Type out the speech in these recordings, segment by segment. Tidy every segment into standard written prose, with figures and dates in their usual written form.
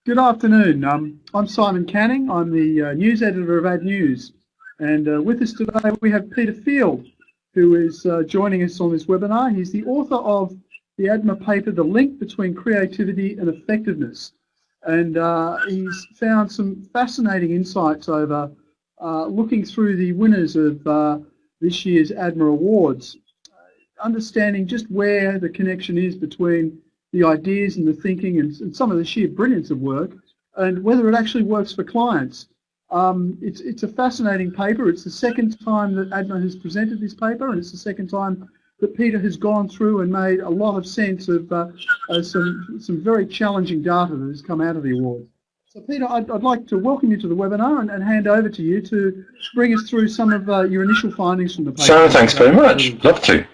Good afternoon. I'm Simon Canning. I'm the news editor of AdNews, and with us today we have Peter Field, who is joining us on this webinar. He's the author of the ADMA paper, The Link Between Creativity and Effectiveness, and he's found some fascinating insights over looking through the winners of this year's ADMA Awards, understanding just where the connection is between the ideas and the thinking and some of the sheer brilliance of work, and whether it actually works for clients. It's a fascinating paper. It's the second time that ADMA has presented this paper, and it's the second time that Peter has gone through and made a lot of sense of some very challenging data that has come out of the awards. So Peter, I'd like to welcome you to the webinar and hand over to you to bring us through some of your initial findings from the paper. Sarah, thanks very much. Love to.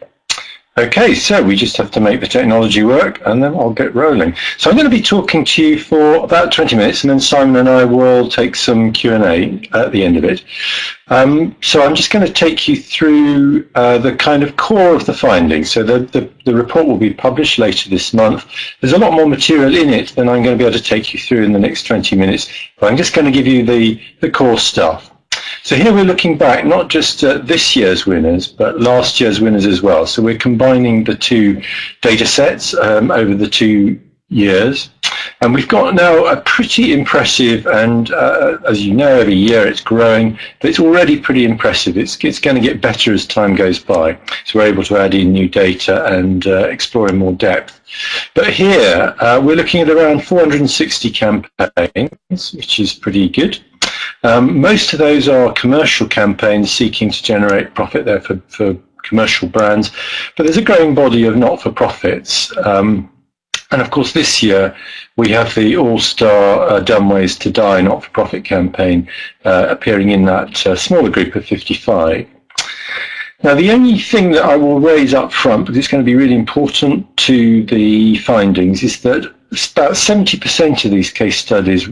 Okay, so we just have to make the technology work and then I'll get rolling. So I'm going to be talking to you for about 20 minutes and then Simon and I will take some Q&A at the end of it. So I'm just going to take you through the kind of core of the findings. So the report will be published later this month. There's a lot more material in it than I'm going to be able to take you through in the next 20 minutes, but I'm just going to give you the core stuff. So here we're looking back not just at this year's winners, but last year's winners as well. So we're combining the two data sets over the 2 years. And we've got now a pretty impressive, and as you know, every year it's growing, but it's already pretty impressive. It's going to get better as time goes by. So we're able to add in new data and explore in more depth. But here we're looking at around 460 campaigns, which is pretty good. Most of those are commercial campaigns seeking to generate profit there for commercial brands, but there's a growing body of not-for-profits. And of course this year we have the all-star Dumb Ways to Die not-for-profit campaign appearing in that smaller group of 55. Now the only thing that I will raise up front, because it's going to be really important to the findings, is that about 70% of these case studies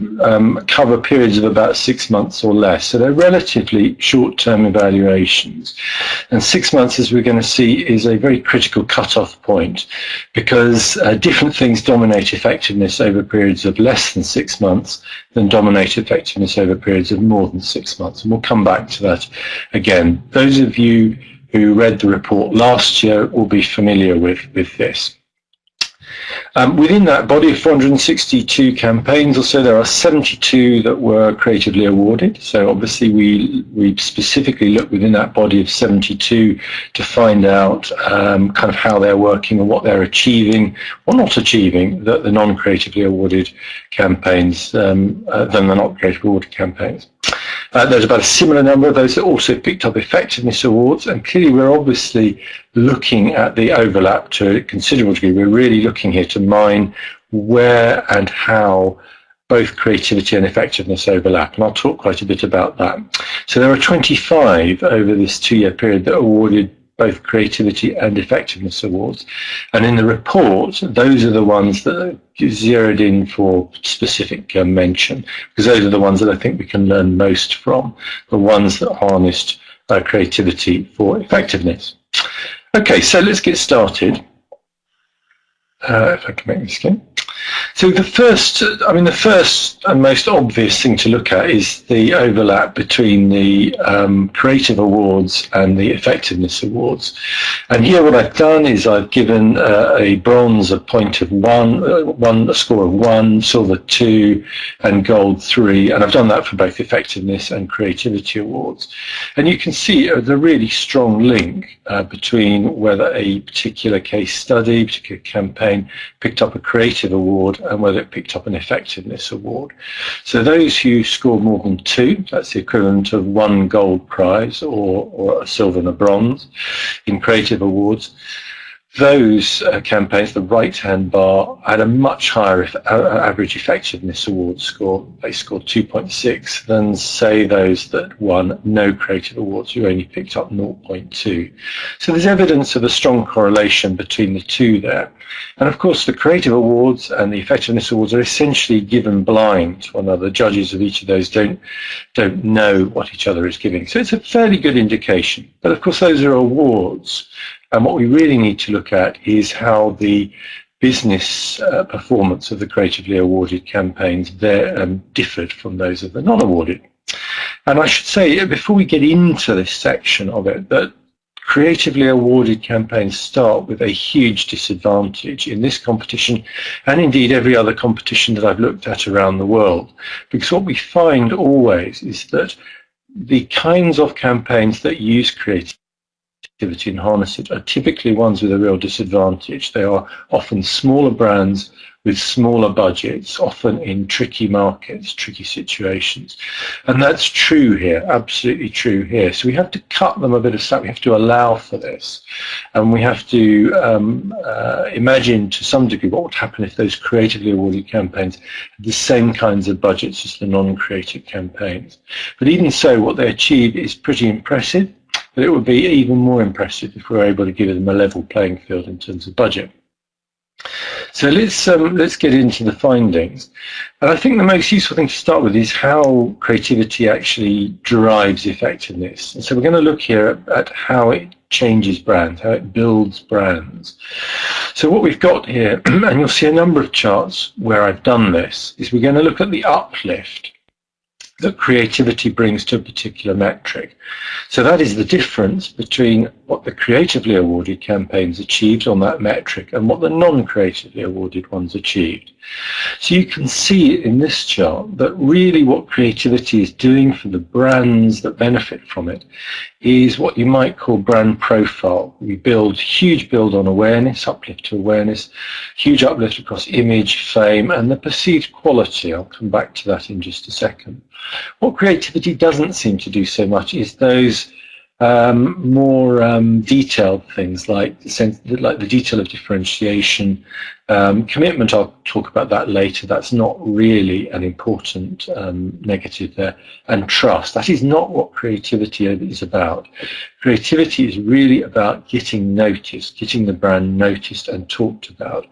cover periods of about 6 months or less. So they're relatively short-term evaluations. And 6 months, as we're going to see, is a very critical cut-off point because different things dominate effectiveness over periods of less than 6 months than dominate effectiveness over periods of more than 6 months. And we'll come back to that again. Those of you who read the report last year will be familiar with this. Within that body of 462 campaigns or so, there are 72 that were creatively awarded. So obviously we specifically look within that body of 72 to find out kind of how they're working and what they're achieving or not achieving the non-creatively awarded campaigns than the not creatively awarded campaigns. There's about a similar number of those that also picked up effectiveness awards, and clearly we're obviously looking at the overlap to a considerable degree. We're really looking here to mine where and how both creativity and effectiveness overlap, and I'll talk quite a bit about that. So there are 25 over this 2-year period that awarded both creativity and effectiveness awards, and in the report those are the ones that are zeroed in for specific mention, because those are the ones that I think we can learn most from, the ones that harnessed creativity for effectiveness. Okay, so let's get started. If I can make this again. So the first and most obvious thing to look at is the overlap between the creative awards and the effectiveness awards. And here what I've done is I've given a bronze a point of 1, a score of 1, silver 2, and gold 3. And I've done that for both effectiveness and creativity awards. And you can see the really strong link between whether a particular case study, particular campaign picked up a creative award and whether it picked up an effectiveness award. So those who scored more than 2, that's the equivalent of 1 gold prize or a silver and a bronze in creative awards, those campaigns, the right-hand bar, had a much higher average effectiveness award score. They scored 2.6 than, say, those that won no creative awards, who only picked up 0.2. So there's evidence of a strong correlation between the two there. And of course, the creative awards and the effectiveness awards are essentially given blind to one another. The judges of each of those don't know what each other is giving. So it's a fairly good indication. But of course, those are awards. And what we really need to look at is how the business performance of the creatively awarded campaigns differed from those of the non-awarded. And I should say, before we get into this section of it, that creatively awarded campaigns start with a huge disadvantage in this competition, and indeed every other competition that I've looked at around the world, because what we find always is that the kinds of campaigns that use creativity and harness it are typically ones with a real disadvantage. They are often smaller brands with smaller budgets, often in tricky markets, tricky situations. And that's true here, absolutely true here. So we have to cut them a bit of slack. We have to allow for this. And we have to imagine to some degree what would happen if those creatively awarded campaigns had the same kinds of budgets as the non-creative campaigns. But even so, what they achieve is pretty impressive. But it would be even more impressive if we were able to give them a level playing field in terms of budget. So let's get into the findings. And I think the most useful thing to start with is how creativity actually drives effectiveness. And so we're going to look here at how it changes brands, how it builds brands. So what we've got here, and you'll see a number of charts where I've done this, is we're going to look at the uplift that creativity brings to a particular metric. So that is the difference between what the creatively awarded campaigns achieved on that metric and what the non-creatively awarded ones achieved. So you can see in this chart that really what creativity is doing for the brands that benefit from it is what you might call brand profile. We huge build on awareness, uplift to awareness, huge uplift across image, fame, and the perceived quality. I'll come back to that in just a second. What creativity doesn't seem to do so much is those more detailed things like the detail of differentiation, commitment. I'll talk about that later. That's not really an important negative there. And trust. That is not what creativity is about. Creativity is really about getting noticed, getting the brand noticed and talked about.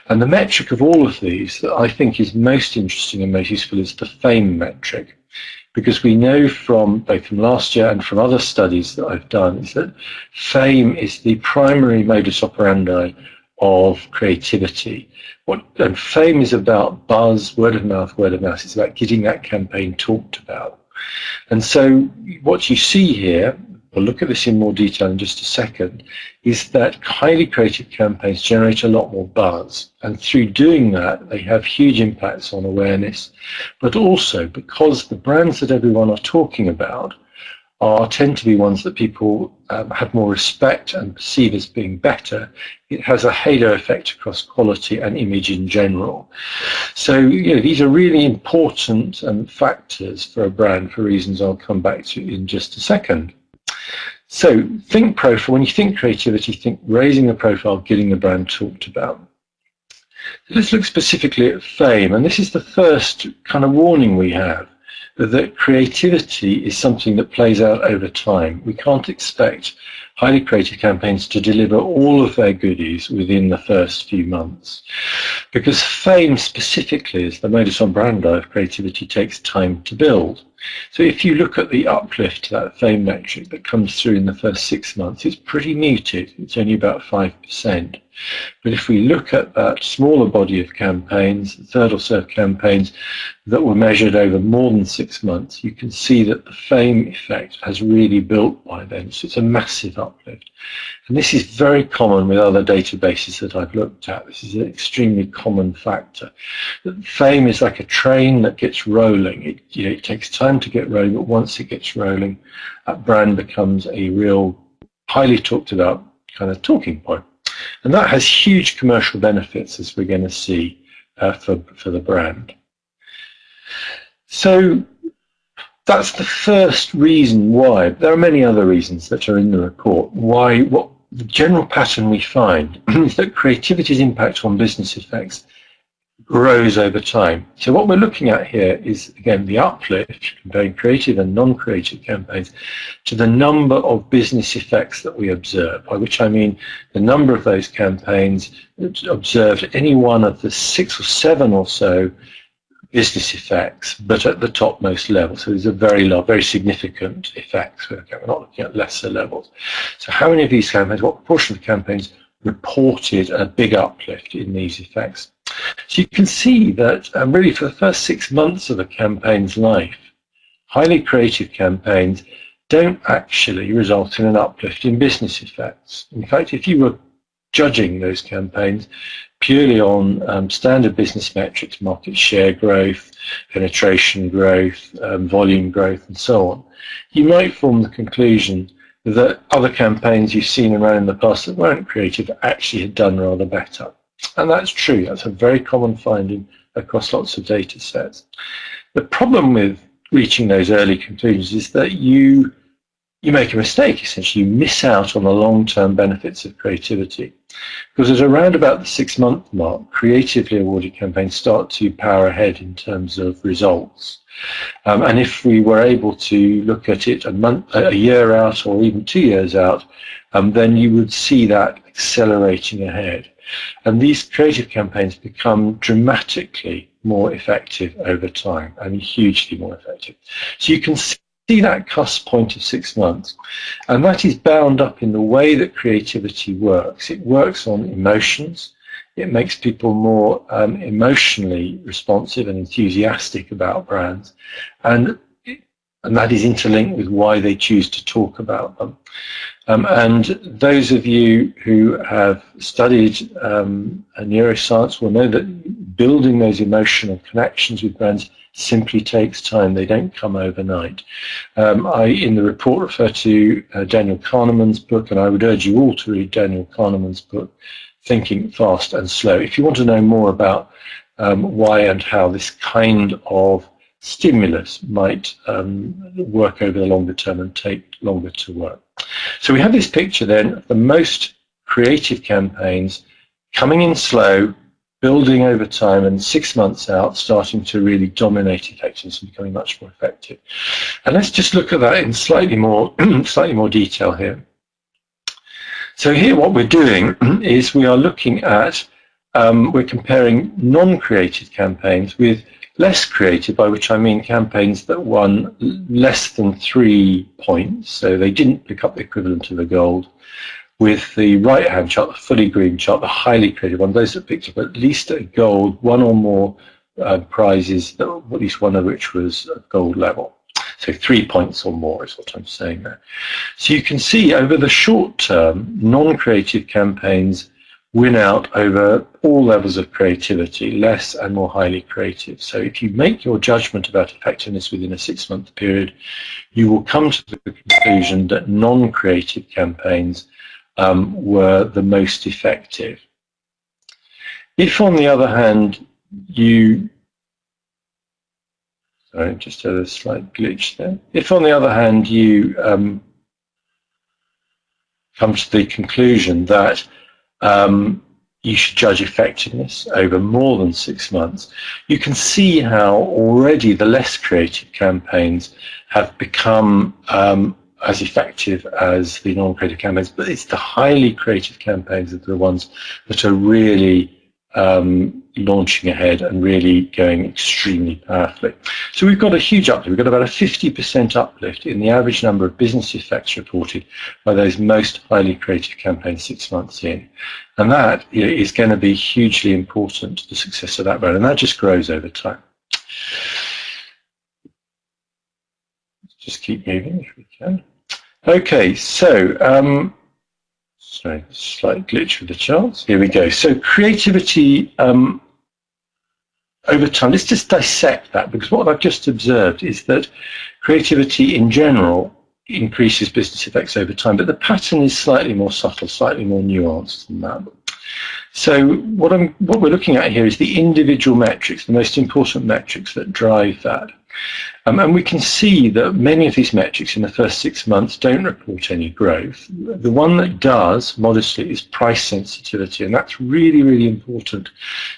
And the metric of all of these that I think is most interesting and most useful is the fame metric. Because we know from both from last year and from other studies that I've done is that fame is the primary modus operandi of creativity. And fame is about buzz, word of mouth. It's about getting that campaign talked about. And so what you see here, we'll look at this in more detail in just a second, is that highly creative campaigns generate a lot more buzz. And through doing that, they have huge impacts on awareness. But also, because the brands that everyone are talking about tend to be ones that people have more respect and perceive as being better, it has a halo effect across quality and image in general. So these are really important factors for a brand for reasons I'll come back to in just a second. So think profile. When you think creativity, think raising the profile, getting the brand talked about. Let's look specifically at fame, and this is the first kind of warning we have, that creativity is something that plays out over time. We can't expect highly creative campaigns to deliver all of their goodies within the first few months, because fame specifically is the modus operandi of creativity, takes time to build. So if you look at the uplift, that fame metric that comes through in the first 6 months, it's pretty muted. It's only about 5%. But if we look at that smaller body of campaigns, third or so of campaigns that were measured over more than 6 months, you can see that the fame effect has really built by then. So it's a massive uplift. And this is very common with other databases that I've looked at. This is an extremely common factor. Fame is like a train that gets rolling. It takes time to get rolling, but once it gets rolling, that brand becomes a real highly talked about kind of talking point. And that has huge commercial benefits, as we're going to see for the brand. So that's the first reason why. There are many other reasons that are in the report why. What the general pattern we find is that creativity's impact on business effects grows over time. So what we're looking at here is, again, the uplift, comparing creative and non-creative campaigns, to the number of business effects that we observe, by which I mean the number of those campaigns observed any one of the 6 or 7 or so business effects, but at the topmost level. So these are very significant effects. We're not looking at lesser levels. So how many of these campaigns, what proportion of campaigns reported a big uplift in these effects. So you can see that really for the first 6 months of a campaign's life, highly creative campaigns don't actually result in an uplift in business effects. In fact, if you were judging those campaigns purely on standard business metrics, market share growth, penetration growth, volume growth, and so on, you might form the conclusion that other campaigns you've seen around in the past that weren't creative actually had done rather better. And that's true. That's a very common finding across lots of data sets. The problem with reaching those early conclusions is that you make a mistake, essentially. You miss out on the long-term benefits of creativity. Because at around about the 6-month mark, creatively awarded campaigns start to power ahead in terms of results. And if we were able to look at it a year out or even 2 years out, then you would see that accelerating ahead. And these creative campaigns become dramatically more effective over time, and hugely more effective. So you can see that cusp point of 6 months, and that is bound up in the way that creativity works. It works on emotions. It makes people more emotionally responsive and enthusiastic about brands, and that is interlinked with why they choose to talk about them. And those of you who have studied neuroscience will know that building those emotional connections with brands simply takes time. They don't come overnight. I, in the report, refer to Daniel Kahneman's book, and I would urge you all to read Daniel Kahneman's book, Thinking Fast and Slow, if you want to know more about why and how this kind of stimulus might work over the longer term and take longer to work. So we have this picture then of the most creative campaigns coming in slow, building over time, and 6 months out starting to really dominate effectiveness and becoming much more effective. And let's just look at that in slightly more detail here. So here what we're doing is we are looking at, we're comparing non-creative campaigns with less creative, by which I mean campaigns that won less than 3 points, so they didn't pick up the equivalent of a gold, with the right-hand chart, the fully green chart, the highly creative one, those that picked up at least a gold, one or more prizes, at least one of which was at gold level. So 3 points or more is what I'm saying there. So you can see over the short term, non-creative campaigns win out over all levels of creativity, less and more highly creative. So if you make your judgment about effectiveness within a 6-month period, you will come to the conclusion that non-creative campaigns were the most effective. If, on the other hand, you... Sorry, just had a slight glitch there. If, on the other hand, you come to the conclusion that you should judge effectiveness over more than 6 months, you can see how already the less creative campaigns have become as effective as the non-creative campaigns, but it's the highly creative campaigns that are the ones that are really launching ahead and really going extremely powerfully. So we've got a huge uplift. We've got about a 50% uplift in the average number of business effects reported by those most highly creative campaigns 6 months in. And that is going to be hugely important to the success of that brand, and that just grows over time. Let's just keep moving if we can. Okay, so sorry, slight glitch with the charts. Here we go. So creativity over time, let's just dissect that, because what I've just observed is that creativity in general increases business effects over time, but the pattern is slightly more subtle, slightly more nuanced than that. So what we're looking at here is the individual metrics, the most important metrics that drive that. And we can see that many of these metrics in the first 6 months don't report any growth. The one that does, modestly, is price sensitivity, and that's really, really important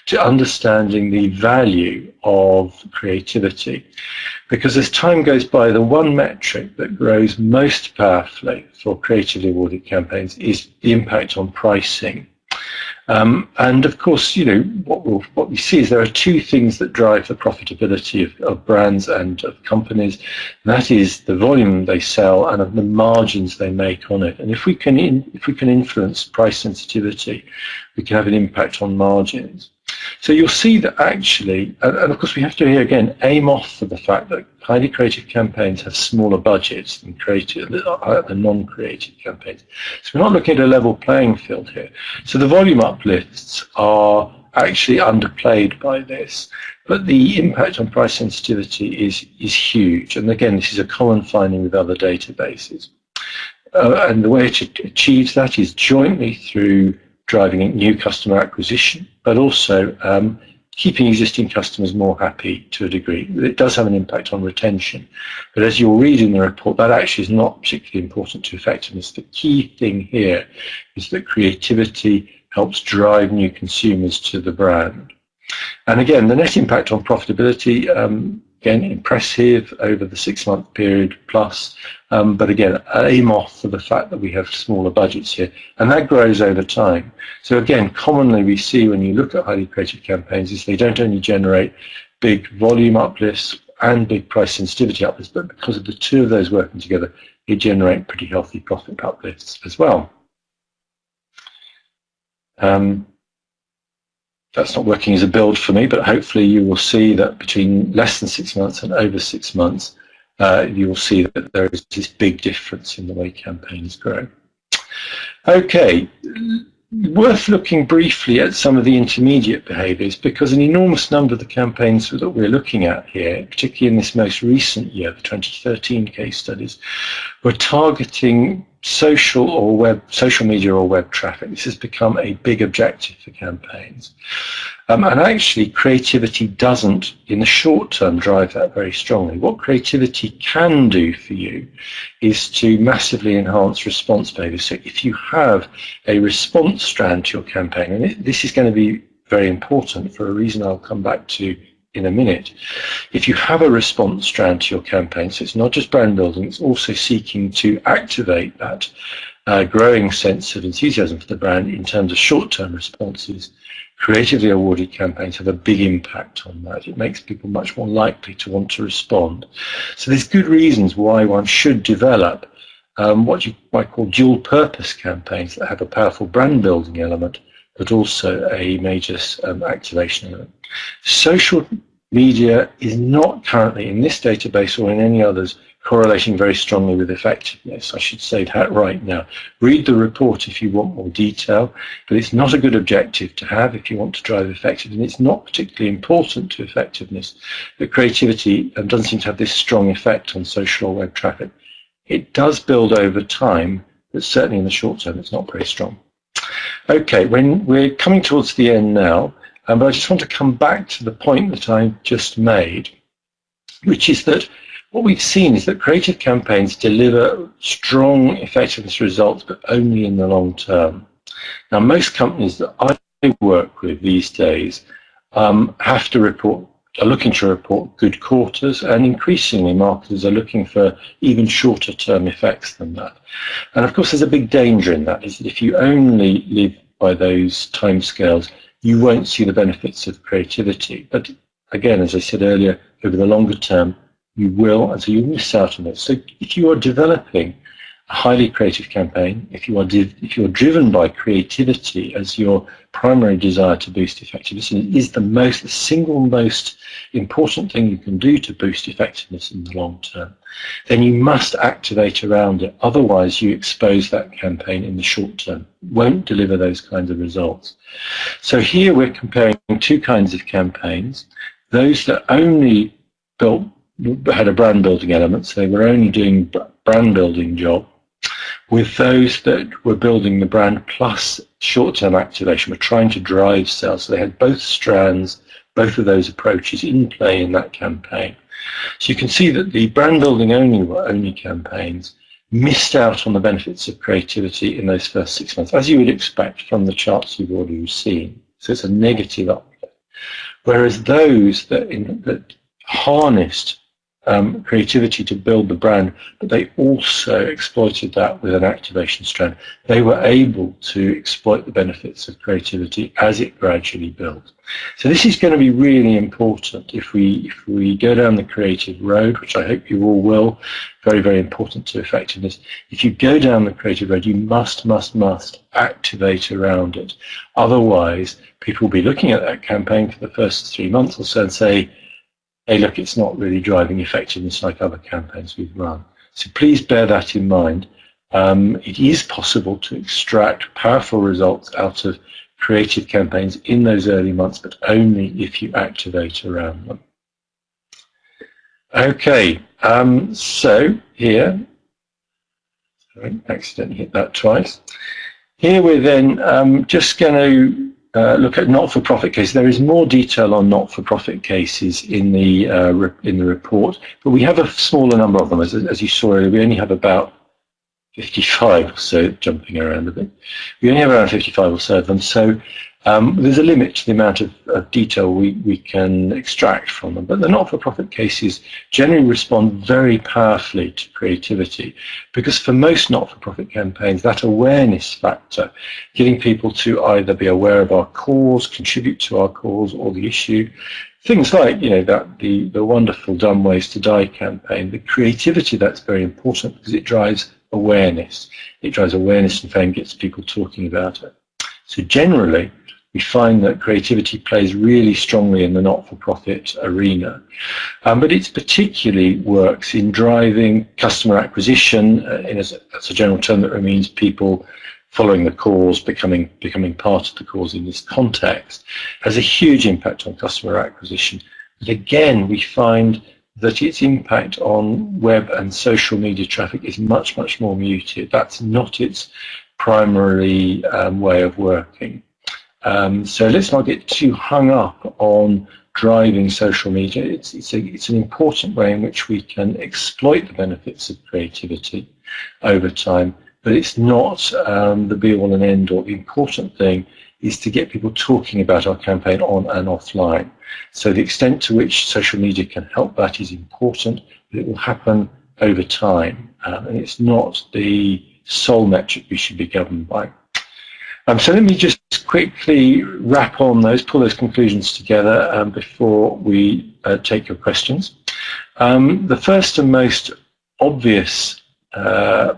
to understanding the value of creativity. Because as time goes by, the one metric that grows most powerfully for creatively awarded campaigns is the impact on pricing. And of course, what we see is there are two things that drive the profitability of brands and of companies, and that is the volume they sell and of the margins they make on it. And if we can influence price sensitivity, we can have an impact on margins. So you'll see that actually, and of course we have to here again aim off for the fact that highly creative campaigns have smaller budgets than the non-creative campaigns. So we're not looking at a level playing field here. So the volume uplifts are actually underplayed by this, but the impact on price sensitivity is huge. And again, this is a common finding with other databases. And the way to achieve that is jointly through driving new customer acquisition, but also keeping existing customers more happy to a degree. It does have an impact on retention, but as you'll read in the report, that actually is not particularly important to effectiveness. The key thing here is that creativity helps drive new consumers to the brand. And again, the net impact on profitability, again, impressive over the 6-month period plus, but again, aim off for the fact that we have smaller budgets here, and that grows over time. So again, commonly we see when you look at highly creative campaigns is they don't only generate big volume uplifts and big price sensitivity uplifts, but because of the two of those working together, they generate pretty healthy profit uplifts as well. That's not working as a build for me, but hopefully you will see that between less than 6 months and over 6 months, you will see that there is this big difference in the way campaigns grow. Okay, worth looking briefly at some of the intermediate behaviours, because an enormous number of the campaigns that we're looking at here, particularly in this most recent year, the 2013 case studies, were targeting social media or web traffic. This has become a big objective for campaigns. And actually creativity doesn't, in the short term, drive that very strongly. What creativity can do for you is to massively enhance response behaviour. So if you have a response strand to your campaign, and this is going to be very important for a reason I'll come back to in a minute. If you have a response strand to your campaign, so it's not just brand building, it's also seeking to activate that growing sense of enthusiasm for the brand in terms of short-term responses, creatively awarded campaigns have a big impact on that. It makes people much more likely to want to respond. So there's good reasons why one should develop what you might call dual-purpose campaigns that have a powerful brand building element, but also a major activation element. Social media is not currently in this database or in any others correlating very strongly with effectiveness. I should say that right now. Read the report if you want more detail, but it's not a good objective to have if you want to drive effectiveness, and it's not particularly important to effectiveness that creativity doesn't seem to have this strong effect on social or web traffic. It does build over time, but certainly in the short term it's not very strong. Okay, when we're coming towards the end now, but I just want to come back to the point that I just made, which is that what we've seen is that creative campaigns deliver strong effectiveness results, but only in the long term. Now, most companies that I work with these days have to report, are looking to report good quarters, and increasingly marketers are looking for even shorter term effects than that. And of course, there's a big danger in that, is that if you only live by those timescales, you won't see the benefits of creativity. But again, as I said earlier, over the longer term, you will, and so you miss out on it. So if you are developing a highly creative campaign, if you are driven by creativity as your primary desire to boost effectiveness, and it is the single most important thing you can do to boost effectiveness in the long term, then you must activate around it. Otherwise, you expose that campaign in the short term. Won't deliver those kinds of results. So here we're comparing two kinds of campaigns. Those that only had a brand building element, so they were only doing brand building job, with those that were building the brand plus short-term activation, were trying to drive sales. So they had both strands, both of those approaches in play in that campaign. So you can see that the brand building only campaigns missed out on the benefits of creativity in those first 6 months, as you would expect from the charts you've already seen. So it's a negative uplift. Whereas those that harnessed creativity to build the brand, but they also exploited that with an activation strand. They were able to exploit the benefits of creativity as it gradually built. So this is going to be really important if we go down the creative road, which I hope you all will. Very, very important to effectiveness. If you go down the creative road, you must activate around it. Otherwise, people will be looking at that campaign for the first 3 months or so and say, hey, look, it's not really driving effectiveness like other campaigns we've run. So please bear that in mind. It is possible to extract powerful results out of creative campaigns in those early months, but only if you activate around them. Okay, so here, sorry, accidentally hit that twice. Here we're then just going to look at not-for-profit cases. There is more detail on not-for-profit cases in the report, but we have a smaller number of them. As you saw earlier, we only have about 55 or so, jumping around a bit. We only have around 55 or so of them, so there's a limit to the amount of detail we can extract from them. But the not-for-profit cases generally respond very powerfully to creativity, because for most not-for-profit campaigns, that awareness factor, getting people to either be aware of our cause, contribute to our cause or the issue, things like, you know, that the wonderful Dumb Ways to Die campaign, the creativity, that's very important because it drives awareness. It drives awareness and fame, gets people talking about it. So generally, we find that creativity plays really strongly in the not-for-profit arena, but it particularly works in driving customer acquisition. That's a general term that means people following the cause, becoming part of the cause in this context, has a huge impact on customer acquisition. But again, we find that its impact on web and social media traffic is much more muted. That's not its primary way of working. So let's not get too hung up on driving social media. It's an important way in which we can exploit the benefits of creativity over time, but it's not the be-all and end-all. The important thing is to get people talking about our campaign on and offline. So the extent to which social media can help that is important, but it will happen over time, and it's not the sole metric we should be governed by. So let me just quickly wrap on those, pull those conclusions together before we take your questions. The first and most obvious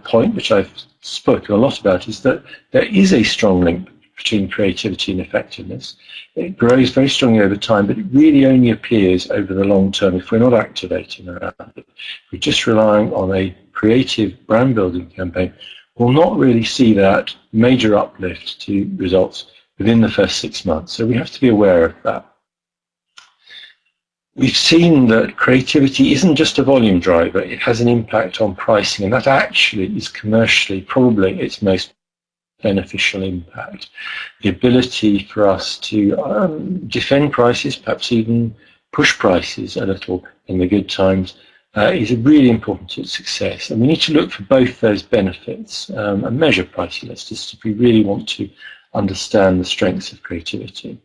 point, which I've spoken a lot about, is that there is a strong link between creativity and effectiveness. It grows very strongly over time, but it really only appears over the long term if we're not activating around it. If we're just relying on a creative brand building campaign, we'll not really see that major uplift to results within the first 6 months. So we have to be aware of that. We've seen that creativity isn't just a volume driver, it has an impact on pricing, and that actually is commercially probably its most beneficial impact. The ability for us to defend prices, perhaps even push prices a little in the good times, is really important to its success. And we need to look for both those benefits and measure price elasticiity if we really want to understand the strengths of creativity.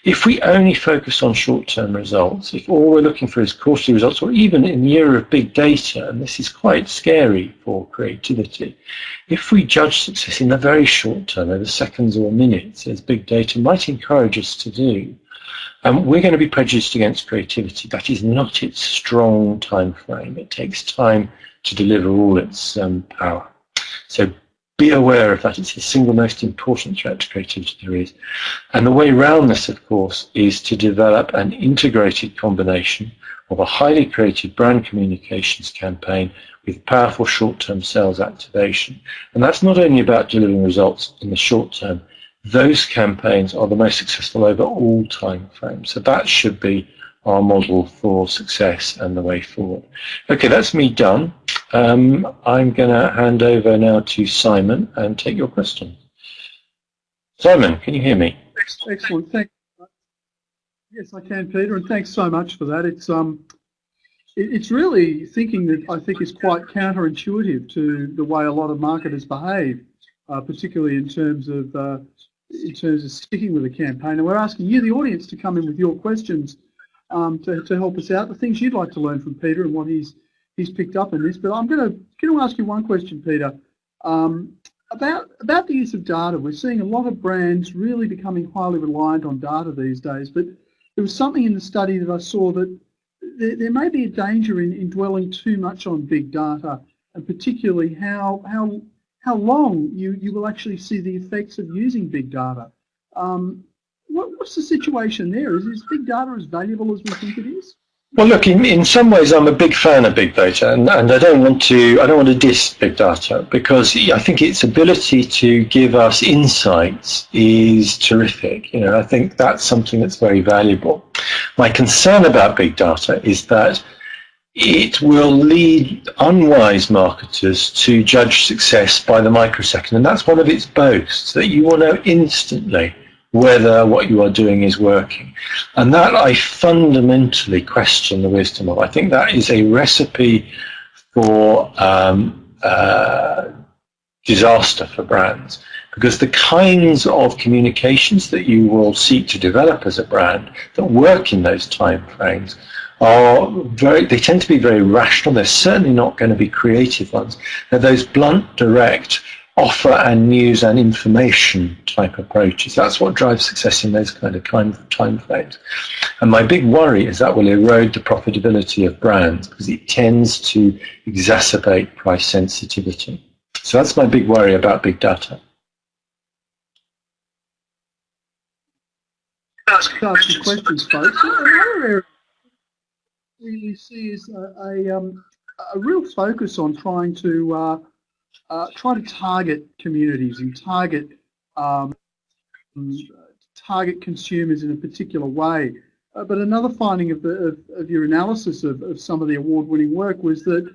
If we only focus on short-term results, if all we're looking for is quarterly results, or even in the era of big data, and this is quite scary for creativity, if we judge success in the very short term, over seconds or minutes, as big data might encourage us to do, we're going to be prejudiced against creativity. That is not its strong time frame. It takes time to deliver all its power. So be aware of that. It's the single most important threat to creativity there is. And the way around this, of course, is to develop an integrated combination of a highly creative brand communications campaign with powerful short-term sales activation. And that's not only about delivering results in the short term. Those campaigns are the most successful over all time frames. So that should be our model for success and the way forward. Okay, that's me done. I'm going to hand over now to Simon and take your questions. Simon, can you hear me? Excellent. Thanks. Yes, I can, Peter, and thanks so much for that. It's really thinking that I think is quite counterintuitive to the way a lot of marketers behave, particularly in terms of sticking with a campaign. And we're asking you, the audience, to come in with your questions to help us out, the things you'd like to learn from Peter and what he's picked up in this. But I'm going to ask you one question, Peter, about the use of data. We're seeing a lot of brands really becoming highly reliant on data these days, but there was something in the study that I saw that there may be a danger in dwelling too much on big data, and particularly how long you will actually see the effects of using big data. What's the situation there? Is big data as valuable as we think it is? Well, look, in some ways, I'm a big fan of big data, and I don't want to diss big data, because I think its ability to give us insights is terrific. You know, I think that's something that's very valuable. My concern about big data is that it will lead unwise marketers to judge success by the microsecond, and that's one of its boasts, that you will know instantly whether what you are doing is working. And that I fundamentally question the wisdom of. I think that is a recipe for disaster for brands, because the kinds of communications that you will seek to develop as a brand that work in those time frames they tend to be very rational. They're certainly not going to be creative ones. They're those blunt, direct, offer and news and information type approaches. That's what drives success in those kind of time frames. And my big worry is that will erode the profitability of brands, because it tends to exacerbate price sensitivity. So that's my big worry about big data. Ask some questions, folks. Another area we see is a real focus on trying to target communities and target consumers in a particular way. But another finding of your analysis of some of the award-winning work was that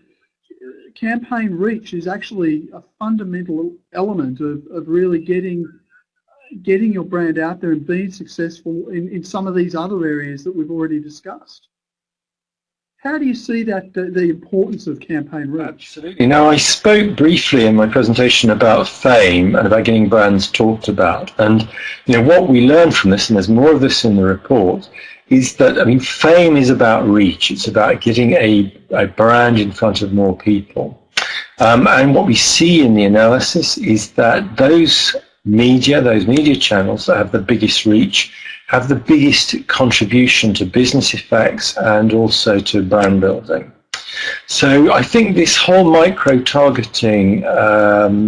campaign reach is actually a fundamental element of really getting your brand out there and being successful in some of these other areas that we've already discussed. How do you see that the importance of campaign reach? Absolutely. Now, I spoke briefly in my presentation about fame and about getting brands talked about. And what we learned from this, and there's more of this in the report, is that, fame is about reach. It's about getting a brand in front of more people. And what we see in the analysis is that those media channels that have the biggest reach have the biggest contribution to business effects and also to brand building. So I think this whole micro-targeting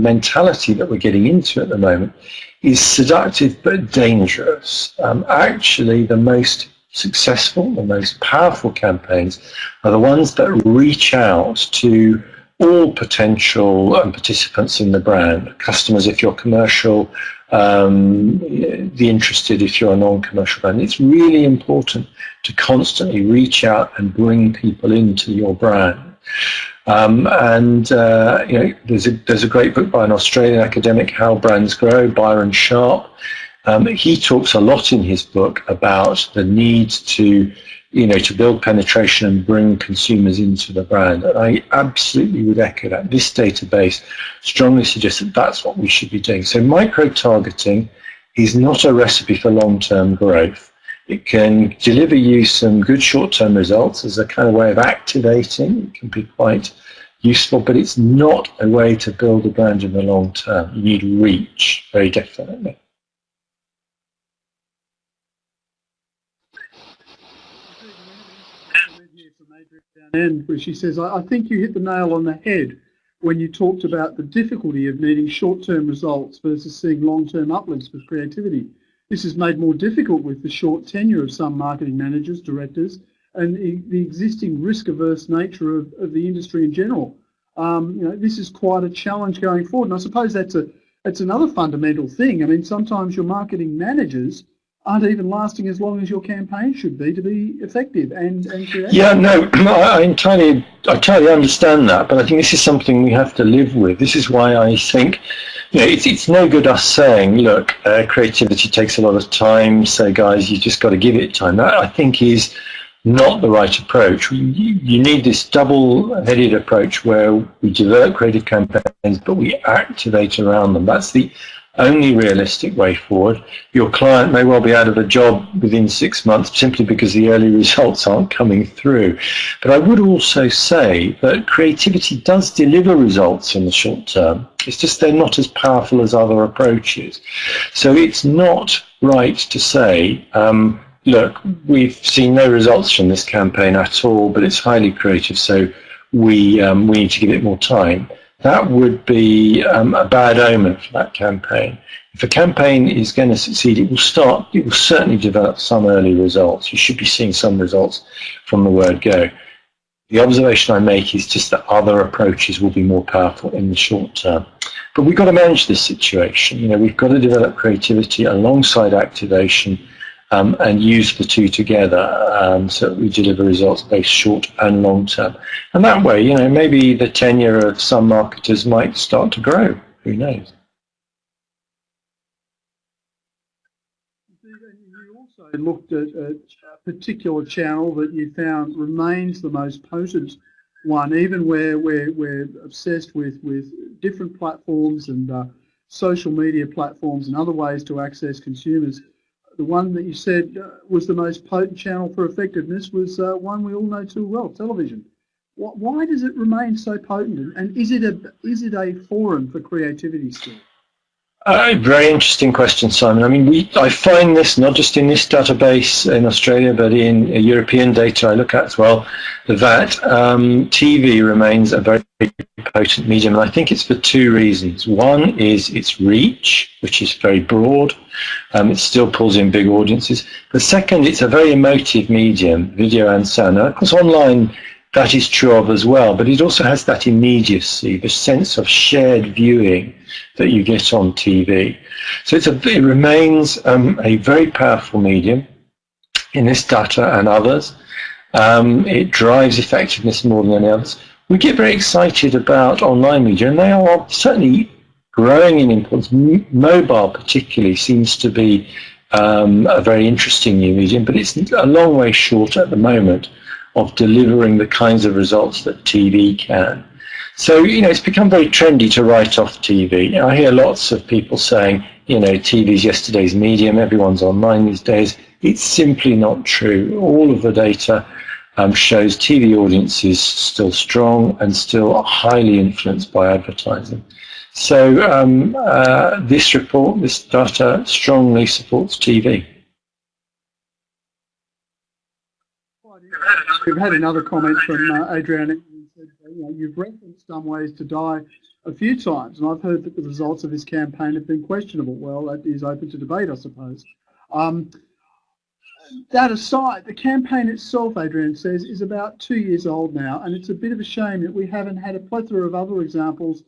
mentality that we're getting into at the moment is seductive but dangerous. Actually, the most successful, the most powerful campaigns are the ones that reach out to all potential participants in the brand, customers if you're commercial, the interested if you're a non-commercial brand. It's really important to constantly reach out and bring people into your brand. There's a great book by an Australian academic, How Brands Grow, Byron Sharp. He talks a lot in his book about the need to build penetration and bring consumers into the brand. And I absolutely would echo that. This database strongly suggests that that's what we should be doing. So micro-targeting is not a recipe for long-term growth. It can deliver you some good short-term results as a kind of way of activating. It can be quite useful, but it's not a way to build a brand in the long term. You need reach, very definitely. And where she says, I think you hit the nail on the head when you talked about the difficulty of needing short-term results versus seeing long-term uplifts with creativity. This is made more difficult with the short tenure of some marketing managers, directors, and the existing risk-averse nature of the industry in general. This is quite a challenge going forward, and I suppose that's another fundamental thing. Sometimes your marketing managers aren't even lasting as long as your campaign should be to be effective and creative. Yeah, no, I entirely understand that, but I think this is something we have to live with. This is why I think it's no good us saying, look, creativity takes a lot of time, so guys, you just got to give it time. That, I think, is not the right approach. You need this double-headed approach where we develop creative campaigns, but we activate around them. That's the only realistic way forward. Your client may well be out of a job within 6 months simply because the early results aren't coming through. But I would also say that creativity does deliver results in the short term. It's just they're not as powerful as other approaches. So it's not right to say, look, we've seen no results from this campaign at all, but it's highly creative, so we need to give it more time. That would be a bad omen for that campaign. If a campaign is going to succeed, it will certainly develop some early results. You should be seeing some results from the word go. The observation I make is just that other approaches will be more powerful in the short term. But we've got to manage this situation. You know, we've got to develop creativity alongside activation and use the two together so that we deliver results both short and long term. And that way, you know, maybe the tenure of some marketers might start to grow. Who knows? You also looked at a particular channel that you found remains the most potent one, even where we're obsessed with different platforms and social media platforms and other ways to access consumers. The one that you said was the most potent channel for effectiveness was one we all know too well, television. Why does it remain so potent, and is it a forum for creativity still? Very interesting question, Simon. I mean, I find this not just in this database in Australia, but in European data I look at as well, that TV remains a very potent medium, and I think it's for two reasons. One is its reach, which is very broad. It still pulls in big audiences. The second, it's a very emotive medium, video and sound. Now, of course, online that is true of as well, but it also has that immediacy, the sense of shared viewing that you get on TV. So it remains a very powerful medium in this data and others. It drives effectiveness more than any others. We get very excited about online media, and they are certainly growing in importance. Mobile particularly seems to be a very interesting new medium, but it's a long way short at the moment of delivering the kinds of results that TV can. So, you know, it's become very trendy to write off TV. I hear lots of people saying, you know, TV is yesterday's medium, everyone's online these days. It's simply not true. All of the data shows TV audiences still strong and still highly influenced by advertising. So this report, this data strongly supports TV. We've had another comment from Adrian. Who said, you know, you've referenced some ways to die a few times, and I've heard that the results of this campaign have been questionable. Well, that is open to debate, I suppose. That aside, the campaign itself, Adrian says, is about 2 years old now, and it's a bit of a shame that we haven't had a plethora of other examples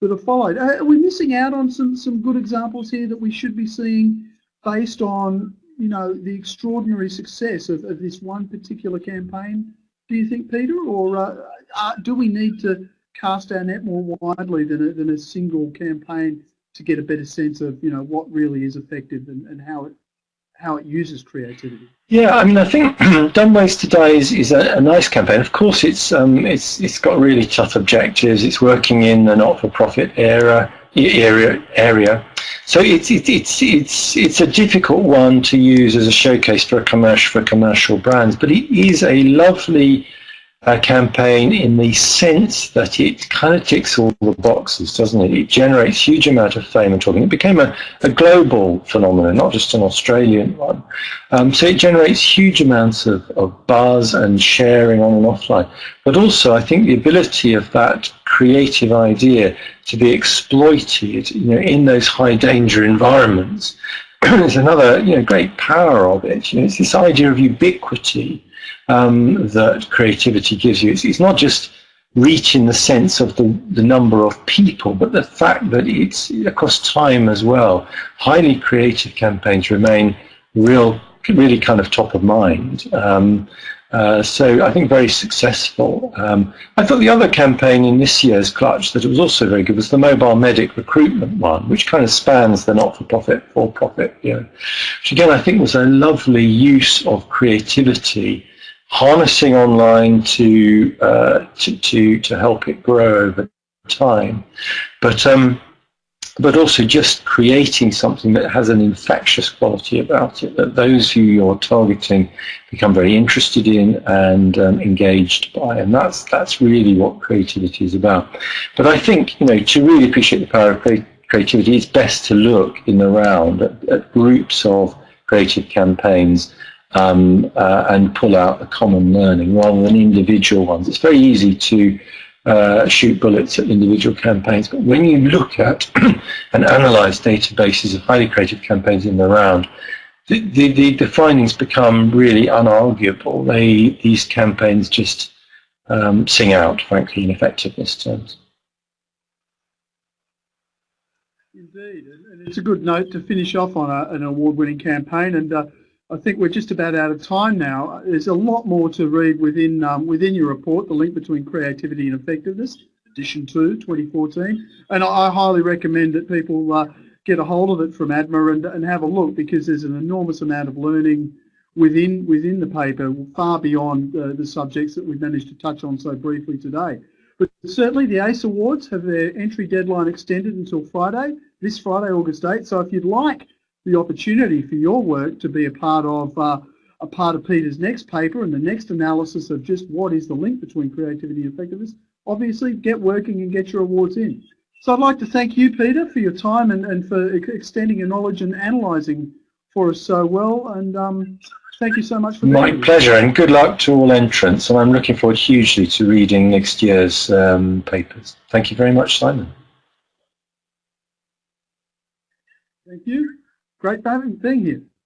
that have followed. Are we missing out on some good examples here that we should be seeing based on, you know, the extraordinary success of this one particular campaign, do you think, Peter? Or do we need to cast our net more widely than a single campaign to get a better sense of, you know, what really is effective and how it uses creativity? Yeah, I mean, I think Dumb Ways to Die is a nice campaign. Of course, it's got really tough objectives. It's working in the not-for-profit area. So it's a difficult one to use as a showcase for commercial brands, but it is a lovely campaign in the sense that it kind of ticks all the boxes, doesn't it? It generates huge amount of fame and talking. It became a global phenomenon, not just an Australian one. So it generates huge amounts of buzz and sharing on and offline. But also, I think the ability of that creative idea to be exploited, you know, in those high danger environments is another, you know, great power of it. You know, it's this idea of ubiquity that creativity gives you. It's not just reach in the sense of the number of people, but the fact that it's across time as well. Highly creative campaigns remain really kind of top of mind. So I think very successful. I thought the other campaign in this year's Clutch that it was also very good was the mobile medic recruitment one, which kind of spans the not-for-profit, for-profit, you know, which again I think was a lovely use of creativity, harnessing online to help it grow over time. But but also just creating something that has an infectious quality about it, that those who you're targeting become very interested in and engaged by. And that's really what creativity is about. But I think, you know, to really appreciate the power of creativity, it's best to look in the round at groups of creative campaigns and pull out a common learning rather than individual ones. It's very easy to shoot bullets at individual campaigns, but when you look at and analyse databases of highly creative campaigns in the round, the findings become really unarguable. These campaigns just sing out, frankly, in effectiveness terms. Indeed, and it's a good note to finish off on an award-winning campaign, and I think we're just about out of time now. There's a lot more to read within your report, The Link Between Creativity and Effectiveness, Edition 2, 2014, and I highly recommend that people get a hold of it from ADMA and have a look, because there's an enormous amount of learning within the paper, far beyond the subjects that we've managed to touch on so briefly today. But certainly the ACE Awards have their entry deadline extended until Friday, this Friday, August 8th, so if you'd like the opportunity for your work to be a part of Peter's next paper and the next analysis of just what is the link between creativity and effectiveness, obviously get working and get your awards in. So I'd like to thank you, Peter, for your time and for extending your knowledge and analysing for us so well, and thank you so much for my pleasure, and good luck to all entrants, and I'm looking forward hugely to reading next year's papers. Thank you very much, Simon. Thank you. Great being here.